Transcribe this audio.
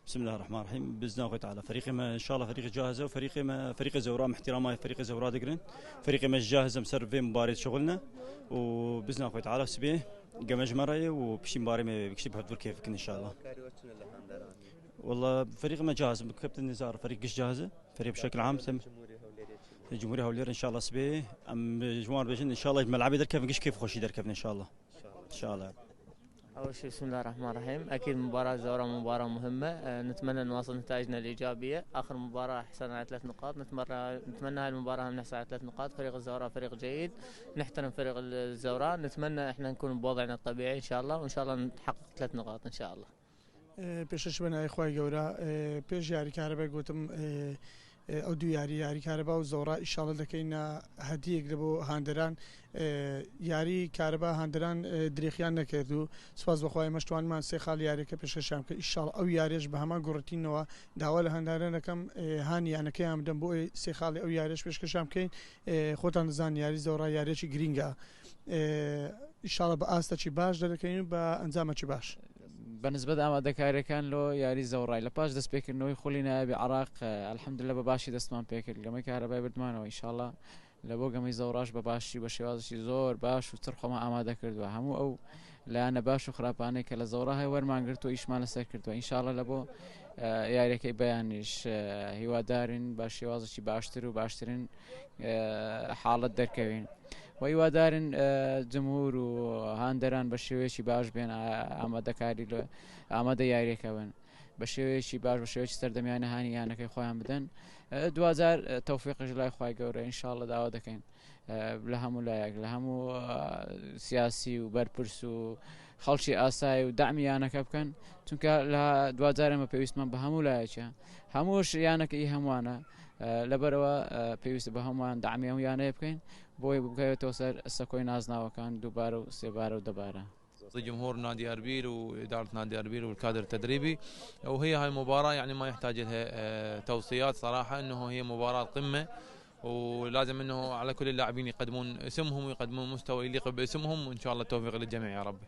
بسم الله الرحمن الرحيم. باذن الله تعالى فريقي ما ان شاء الله فريقي جاهزه، وفريقي ما فريقي زورا احترامي فريقي زورا دقرن. فريقي ما جاهز مسر في مباراه شغلنا، وباذن الله تعالى سبيه قمج مرة وبشي مباراه ما بكشي بهدور كيفك ان شاء الله. والله فريق ما جاهز، كابتن نزار فريق مش جاهزه، فريق بشكل عام الجمهوريه هولير ان شاء الله سبيه ام جمهور بيجن ان شاء الله ملعب يدر كيف كيف خوش يدر كيف ان شاء الله. ان شاء الله. أول شيء بسم الله الرحمن الرحيم. أكيد مباراة زورا مباراة مهمة، نتمنى نواصل نتائجنا الإيجابية. آخر مباراة حصلنا على 3 نقاط، نتمنى هاي المباراة نحصل على 3 نقاط. فريق الزوراء فريق جيد، نحترم فريق الزوراء، نتمنى إحنا نكون بوضعنا الطبيعي إن شاء الله، وإن شاء الله نحقق 3 نقاط إن شاء الله. پێشش بنای خی گەورە پێش یاریکارەبە گوتم ئەو دو یاریکارەبا و زۆڕا ئیشاڵە دەکەینە هەدیەک لە بۆ هاندەران. یاری کارەبا هاندەران درێخیان نەکرد و سوپاس بەخوای مەشتوانمان سێ خاڵ یاریەکە پێشەشام کە ئیشاڵ ئەو یاریش بە هەمان گوڕەتینەوە داوا لە هەندارانەکەم هانیانەکەیان بدەم بۆ سێ خاڵی ئەو یاریش پێشکەشام بکەین. خۆتان دەزان یاری زۆڕا یاریێکی گرینگە، ئیشاڵە بە ئاستەی باش دەکەین و بە ئەنجامەکی باش. بەنسبەت ئامادەکاریەکان لۆ یاری زەوڕای لە پاش دەستپێکردنەوەی خولی نایابی عراق الحەمدولillah بە باشی دەستمان پێکرد، گەمەی کارەبای بردمانەوە ئینشاءالله لە بۆ گەمەی زەوڕاش بە باشی بە شێوازشی زۆر باش و ترخۆمە ئامادە کردووە. هەموو ئەو لایەنە باش و خراپانەی کە لە زەوڕا هەیە وەرمانگرتووە ئیشمان لەسەر کردووە. ئینشاءالله لە بۆ یاریەکەی بەیانیش هیوادارین بە شێوازێکی باشتر و باشترین حاڵەت دەرکەوین، و هیوادارین جمهور و هاندەران بە شێوەیەکی باش بێن، ئامادەکاری ئامادە یاریەکە بن بە شێوەیەکی باش، بە شێوەیەکی سەردەمیانە هانی یانەکەی خۆیان بدەن. دوزار تەوفیقش لای خوای گەورە ئینشاءالله داوا دەکەین لە هەموو لایەک، لە هەموو سیاسی و بەرپرس و خەڵکی ئاسایی و دامیانەکە بکەن، چونکە لە دوزارەمە پێویستمان بە هەموو لایەکە، هەمووش یانەکەی هەمووانە لەبەرەوە پێویستە بە هەمووان دامی ئەو یانەیە بکەین بۆی بگەوێتەوە سەر سەکۆی نازناوەکان دووبارە و سێبارە و دەبارە. جمهور نادي أربيل وإدارة نادي أربيل والكادر التدريبي، وهي هاي المباراة يعني ما يحتاج لها توصيات صراحة، أنه هي مباراة قمة، ولازم أنه على كل اللاعبين يقدمون اسمهم ويقدمون مستوى يليق باسمهم، وإن شاء الله التوفيق للجميع يا رب.